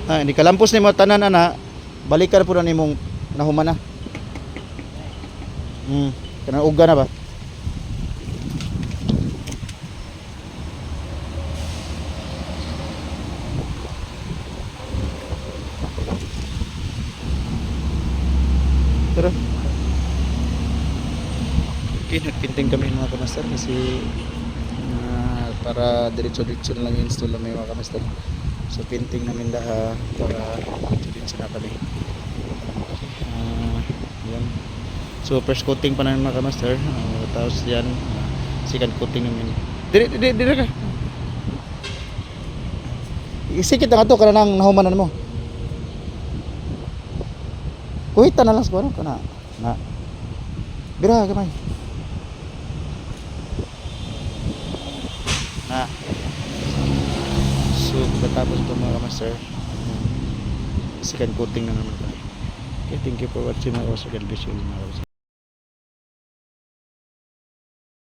Hindi kalampos ni mo tanan ana. Balikan po na nimong nahuman na. Kanang uga na ba? Tara. Okay, nagpinting kami mga kamaster kasi para diretso-diretso na lang i-install lang mga kamaster. So pinting namin para diretso na kami. Yan. So first coating pa namin mga kamaster. Tapos yan second coating namin. Dire ka. Isikit na nga ito kanang nahumanan mo. Kuhita na lang sa kuwan kana. Bira gamay. So pagkatapos ito mga kamaster, second coating na naman tayo. Okay, thank you for watching mga kamaster. God bless you mga kamaster.